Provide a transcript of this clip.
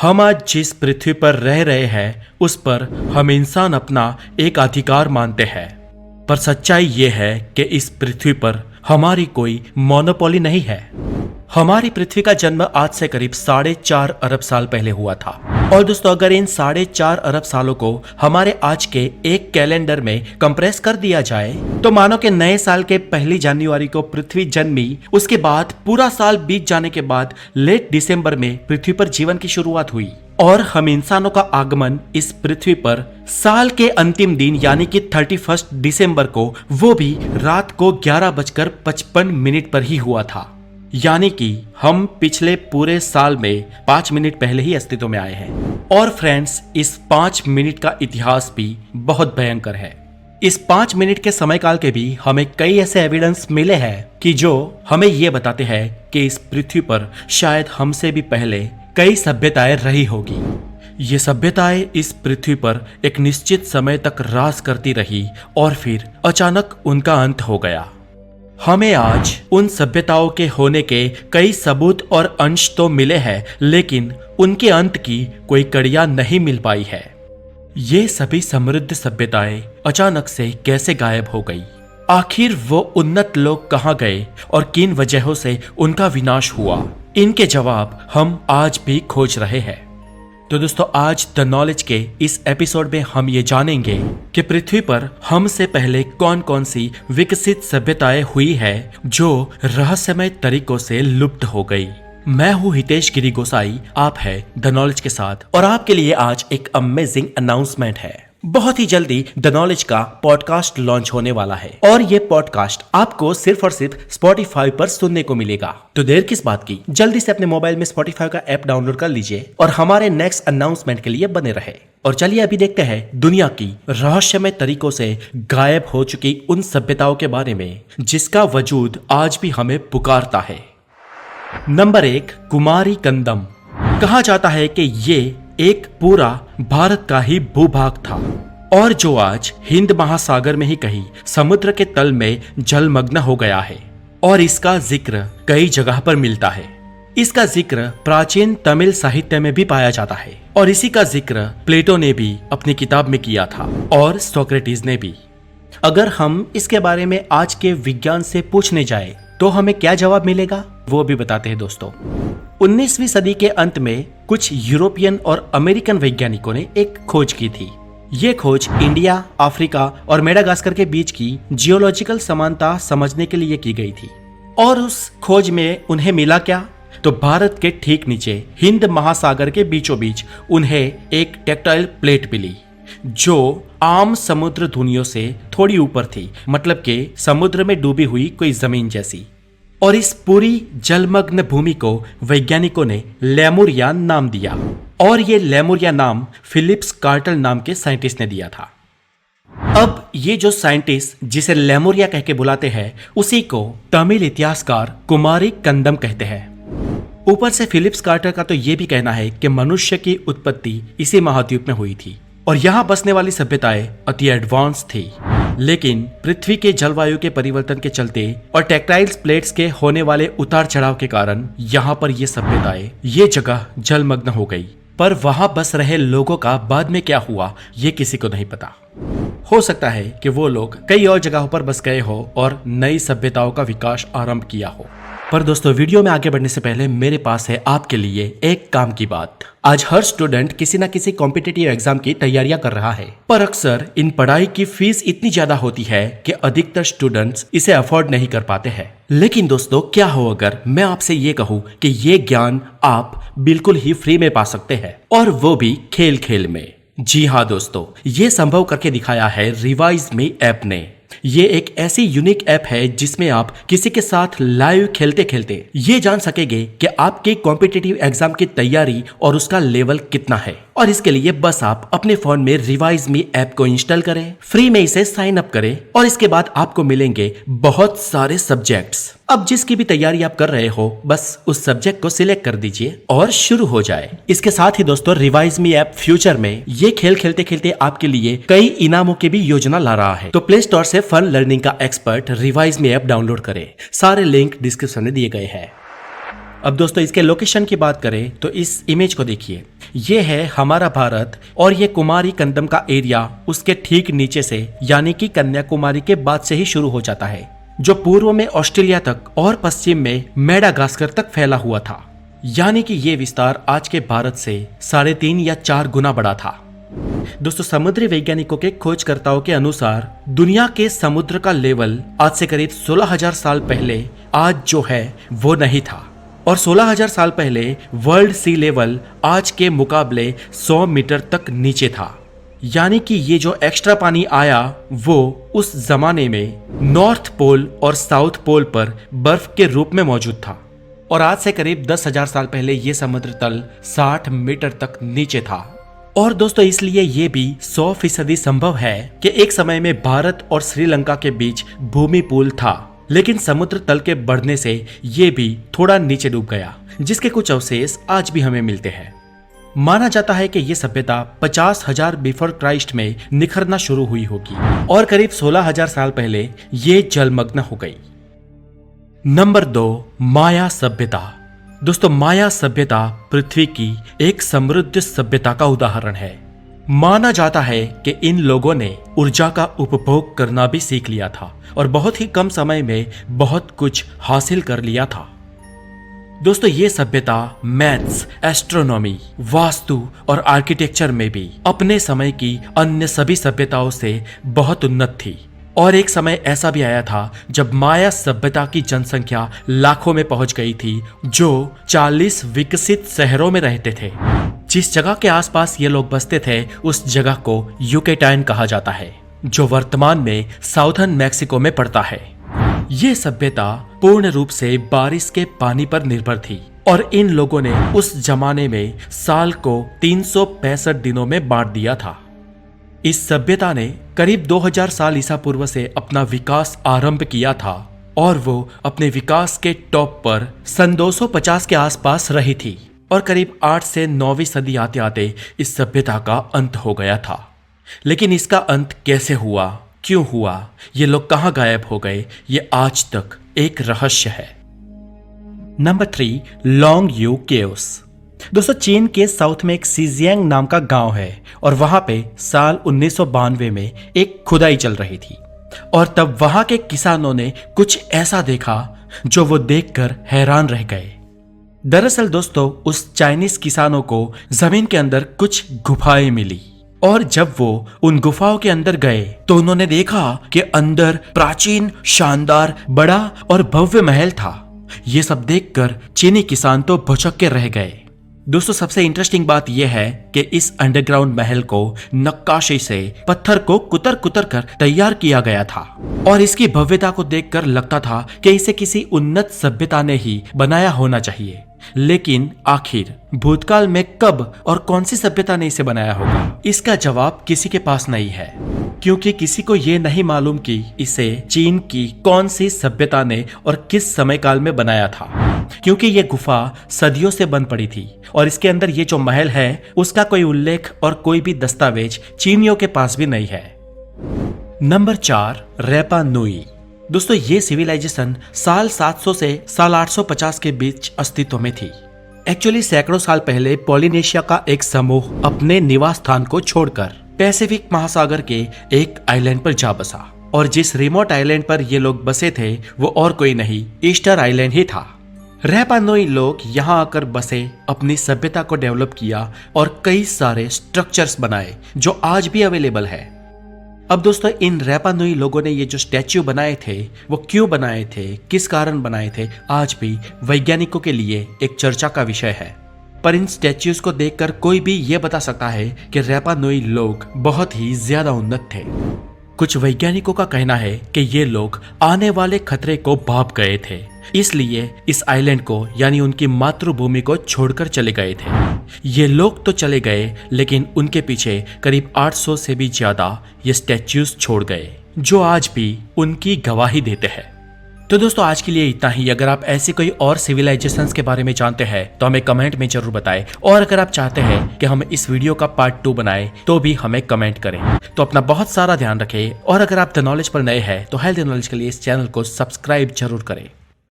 हम आज जिस पृथ्वी पर रह रहे हैं उस पर हम इंसान अपना एक अधिकार मानते हैं, पर सच्चाई ये है कि इस पृथ्वी पर हमारी कोई मोनोपोली नहीं है। हमारी पृथ्वी का जन्म आज से करीब 4.5 अरब साल पहले हुआ था। और दोस्तों, अगर इन 4.5 अरब सालों को हमारे आज के एक कैलेंडर में कंप्रेस कर दिया जाए तो मानो कि नए साल के 1 जनवरी को पृथ्वी जन्मी, उसके बाद पूरा साल बीत जाने के बाद लेट दिसंबर में पृथ्वी पर जीवन की शुरुआत हुई और हम इंसानों का आगमन इस पृथ्वी पर साल के अंतिम दिन यानी कि 31 दिसंबर को, वो भी रात को 11:55 पर ही हुआ था। यानी कि हम पिछले पूरे साल में 5 मिनट पहले ही अस्तित्व में आए हैं। और फ्रेंड्स, इस 5 मिनट का इतिहास भी बहुत भयंकर है। इस 5 मिनट के समय काल के भी हमें कई ऐसे एविडेंस मिले हैं कि जो हमें ये बताते हैं कि इस पृथ्वी पर शायद हमसे भी पहले कई सभ्यताएं रही होगी। ये सभ्यताएं इस पृथ्वी पर एक निश्चित समय तक राज करती रही और फिर अचानक उनका अंत हो गया। हमें आज उन सभ्यताओं के होने के कई सबूत और अंश तो मिले हैं, लेकिन उनके अंत की कोई कड़ियां नहीं मिल पाई है। ये सभी समृद्ध सभ्यताएं अचानक से कैसे गायब हो गई? आखिर वो उन्नत लोग कहां गए और किन वजहों से उनका विनाश हुआ? इनके जवाब हम आज भी खोज रहे हैं। तो दोस्तों, आज द नॉलेज के इस एपिसोड में हम ये जानेंगे कि पृथ्वी पर हमसे पहले कौन कौन सी विकसित सभ्यताएं हुई है जो रहस्यमय तरीकों से लुप्त हो गई। मैं हूँ हितेश गिरी गोसाई, आप है द नॉलेज के साथ, और आपके लिए आज एक अमेजिंग अनाउंसमेंट है। बहुत ही जल्दी द नॉलेज का पॉडकास्ट लॉन्च होने वाला है और ये पॉडकास्ट आपको सिर्फ और सिर्फ स्पॉटिफाई पर सुनने को मिलेगा। तो देर किस बात की, जल्दी से अपने मोबाइल में स्पॉटिफाई का ऐप डाउनलोड कर लीजिए और हमारे नेक्स्ट अनाउंसमेंट के लिए बने रहे। और चलिए अभी देखते हैं दुनिया की रहस्यमय तरीकों से गायब हो चुकी उन सभ्यताओं के बारे में जिसका वजूद आज भी हमें पुकारता है। नंबर 1, कुमारी कंदम। कहा जाता है कि ये एक पूरा भारत का ही भूभाग था और जो आज हिंद महासागर में ही कहीं समुद्र के तल में जलमग्न हो गया है। और इसका जिक्र कई जगह पर मिलता है। इसका जिक्र प्राचीन तमिल साहित्य में भी पाया जाता है और इसी का जिक्र प्लेटो ने भी अपनी किताब में किया था और सोक्रेटिस ने भी। अगर हम इसके बारे में आज के विज्ञान से पूछने जाए तो हमें क्या जवाब मिलेगा, वो भी बताते हैं दोस्तों। 19वीं सदी के अंत में कुछ यूरोपियन और अमेरिकन वैज्ञानिकों ने एक खोज की थी। ये खोज इंडिया, अफ्रीका और मेडागास्कर के बीच की जियोलॉजिकल समानता समझने के लिए की गई थी। और उस खोज में उन्हें मिला क्या? तो भारत के ठीक नीचे हिंद महासागर के बीचों बीच उन्हें एक टेक्टाइल प्लेट मिली जो आम समुद्र धुनियों से थोड़ी ऊपर थी, मतलब कि समुद्र में डूबी हुई कोई जमीन जैसी। और इस पूरी जलमग्न भूमि को वैज्ञानिकों ने लेमुरिया नाम दिया और ये लेमुरिया नाम फिलिप्स कार्टल नाम के साइंटिस्ट ने दिया था। अब ये जो साइंटिस्ट जिसे लेमुरिया कह के बुलाते हैं, उसी को तमिल इतिहासकार कुमारी कंदम कहते हैं। ऊपर से फिलिप्स कार्टर का तो ये भी कहना है कि मनुष्य की उत्पत्ति इसी महाद्वीप में हुई थी और यहाँ बसने वाली सभ्यताएं अति एडवांस थी। लेकिन पृथ्वी के जलवायु के परिवर्तन के चलते और टेक्टाइल्स प्लेट्स के होने वाले उतार चढ़ाव के कारण यहाँ पर ये सभ्यताएं, ये जगह जलमग्न हो गई। पर वहां बस रहे लोगों का बाद में क्या हुआ, ये किसी को नहीं पता। हो सकता है कि वो लोग कई और जगहों पर बस गए हो और नई सभ्यताओं का विकास आरंभ किया हो। पर दोस्तों, वीडियो में आगे बढ़ने से पहले मेरे पास है आपके लिए एक काम की बात। आज हर स्टूडेंट किसी न किसी कॉम्पिटिटिव एग्जाम की तैयारियां कर रहा है, पर अक्सर इन पढ़ाई की फीस इतनी ज्यादा होती है कि अधिकतर स्टूडेंट्स इसे अफोर्ड नहीं कर पाते हैं। लेकिन दोस्तों, क्या हो अगर मैं आपसे ये कहूँ कि ये ज्ञान आप बिल्कुल ही फ्री में पा सकते हैं, और वो भी खेल खेल में। जी हाँ दोस्तों, ये संभव करके दिखाया है रिवाइज मी ऐप ने। ये एक ऐसी यूनिक ऐप है जिसमें आप किसी के साथ लाइव खेलते खेलते ये जान सकेंगे कि आपके कॉम्पिटिटिव एग्जाम की तैयारी और उसका लेवल कितना है। और इसके लिए बस आप अपने फोन में रिवाइज मी ऐप को इंस्टॉल करें, फ्री में इसे साइन अप करें और इसके बाद आपको मिलेंगे बहुत सारे सब्जेक्ट्स। अब जिसकी भी तैयारी आप कर रहे हो, बस उस सब्जेक्ट को सिलेक्ट कर दीजिए और शुरू हो जाए। इसके साथ ही दोस्तों, रिवाइज मी ऐप फ्यूचर में ये खेल खेलते खेलते आपके लिए कई इनामों की भी योजना ला रहा है। तो प्ले स्टोर से फन लर्निंग का एक्सपर्ट रिवाइज मी ऐप डाउनलोड करें। सारे लिंक डिस्क्रिप्शन में दिए गए हैं। अब दोस्तों, इसके लोकेशन की बात करें तो इस इमेज को देखिए। ये है हमारा भारत और ये कुमारी कंदम का एरिया उसके ठीक नीचे से यानी कि कन्याकुमारी के बाद से ही शुरू हो जाता है, जो पूर्व में ऑस्ट्रेलिया तक और पश्चिम में मेडागास्कर तक फैला हुआ था। यानी कि ये विस्तार आज के भारत से 3.5 या 4 गुना बड़ा था। दोस्तों, समुद्री वैज्ञानिकों के खोजकर्ताओं के अनुसार दुनिया के समुद्र का लेवल आज से करीब 16,000 साल पहले आज जो है वो नहीं था, और 16,000 साल पहले वर्ल्ड सी लेवल आज के मुकाबले 100 मीटर तक नीचे था। यानी कि ये जो एक्स्ट्रा पानी आया वो उस जमाने में नॉर्थ पोल और साउथ पोल पर बर्फ के रूप में मौजूद था, और आज से करीब 10,000 साल पहले ये समुद्र तल 60 मीटर तक नीचे था। और दोस्तों, इसलिए ये भी 100% संभव है कि एक समय में भारत और श्रीलंका के बीच भूमि पुल था, लेकिन समुद्र तल के बढ़ने से ये भी थोड़ा नीचे डूब गया, जिसके कुछ अवशेष आज भी हमें मिलते हैं। माना जाता है कि ये सभ्यता 50,000 बिफोर क्राइस्ट में निखरना शुरू हुई होगी और करीब 16,000 साल पहले ये जलमग्न हो गई। नंबर 2, माया सभ्यता। दोस्तों, माया सभ्यता पृथ्वी की एक समृद्ध सभ्यता का उदाहरण है। माना जाता है कि इन लोगों ने ऊर्जा का उपभोग करना भी सीख लिया था और बहुत ही कम समय में बहुत कुछ हासिल कर लिया था। दोस्तों, ये सभ्यता मैथ्स, एस्ट्रोनॉमी, वास्तु और आर्किटेक्चर में भी अपने समय की अन्य सभी सभ्यताओं से बहुत उन्नत थी। और एक समय ऐसा भी आया था जब माया सभ्यता की जनसंख्या लाखों में पहुंच गई थी, जो 40 विकसित शहरों में रहते थे। जिस जगह के आसपास ये लोग बसते थे उस जगह को यूकेटाइन कहा जाता है, जो वर्तमान में साउथर्न मैक्सिको में पड़ता है। ये सभ्यता पूर्ण रूप से बारिश के पानी पर निर्भर थी और इन लोगों ने उस जमाने में साल को 365 दिनों में बांट दिया था। इस सभ्यता ने करीब 2000 साल ईसा पूर्व से अपना विकास आरंभ किया था और वो अपने विकास के टॉप पर सन 250 के आसपास रही थी, और करीब 8 से 9वीं सदी आते आते इस सभ्यता का अंत हो गया था। लेकिन इसका अंत कैसे हुआ, क्यों हुआ, ये लोग कहां गायब हो गए, ये आज तक एक रहस्य है। Number 3, long you caves. दोस्तों, चीन के साउथ में एक सीजियांग नाम का गांव है और वहां पे साल 1992 में एक खुदाई चल रही थी, और तब वहां के किसानों ने कुछ ऐसा देखा जो वो देखकर हैरान रह गए। दरअसल दोस्तों, उस चाइनीज किसानों को जमीन के अंदर कुछ गुफाएं मिली, और जब वो उन गुफाओं के अंदर गए तो उन्होंने देखा कि अंदर प्राचीन, शानदार, बड़ा और भव्य महल था। ये सब देखकर चीनी किसान तो भौचक्के के रह गए। दोस्तों, सबसे इंटरेस्टिंग बात यह है कि इस अंडरग्राउंड महल को नक्काशी से पत्थर को कुतर कुतर कर तैयार किया गया था, और इसकी भव्यता को देखकर लगता था कि इसे किसी उन्नत सभ्यता ने ही बनाया होना चाहिए। लेकिन आखिर भूतकाल में कब और कौन सी सभ्यता ने इसे बनाया होगा, इसका जवाब किसी के पास नहीं है, क्योंकि किसी को ये नहीं मालूम कि इसे चीन की कौन सी सभ्यता ने और किस समय काल में बनाया था, क्योंकि ये गुफा सदियों से बंद पड़ी थी और इसके अंदर ये जो महल है उसका कोई उल्लेख और कोई भी दस्तावेज चीनियों के पास भी नहीं है। Number 4, Rapa Nui. दोस्तों, ये सिविलाइजेशन साल 700 से साल 850 के बीच अस्तित्व में थी। एक्चुअली सैकड़ों साल पहले पॉलिनेशिया का एक समूह अपने निवास स्थान को छोड़कर पैसिफिक महासागर के एक आइलैंड पर जा बसा, और जिस रिमोट आइलैंड पर ये लोग बसे थे वो और कोई नहीं, ईस्टर आइलैंड ही था। रैपा नुई लोग यहाँ आकर बसे, अपनी सभ्यता को डेवलप किया और कई सारे स्ट्रक्चर्स बनाए जो आज भी अवेलेबल है। अब दोस्तों, इन रैपा नुई लोगों ने ये जो स्टैच्यू बनाए थे वो क्यों बनाए थे, किस कारण बनाए थे, आज भी वैज्ञानिकों के लिए एक चर्चा का विषय है। पर इन स्टैच्यूज को देखकर कोई भी ये बता सकता है कि रैपा नुई लोग बहुत ही ज्यादा उन्नत थे। कुछ वैज्ञानिकों का कहना है कि ये लोग आने वाले खतरे को भाप गए थे, इसलिए इस आइलैंड को यानी उनकी मातृभूमि को छोड़कर चले गए थे। ये लोग तो चले गए, लेकिन उनके पीछे करीब 800 से भी ज्यादा ये स्टैच्यूज छोड़ गए, जो आज भी उनकी गवाही देते हैं। तो दोस्तों, आज के लिए इतना ही। अगर आप ऐसे कोई और सिविलाइजेशंस के बारे में जानते हैं तो हमें कमेंट में जरूर बताएं, और अगर आप चाहते हैं कि हम इस वीडियो का पार्ट 2 बनाएं तो भी हमें कमेंट करें। तो अपना बहुत सारा ध्यान रखें, और अगर आप द नॉलेज पर नए हैं तो हेल्थ नॉलेज के लिए इस चैनल को सब्सक्राइब जरूर करें।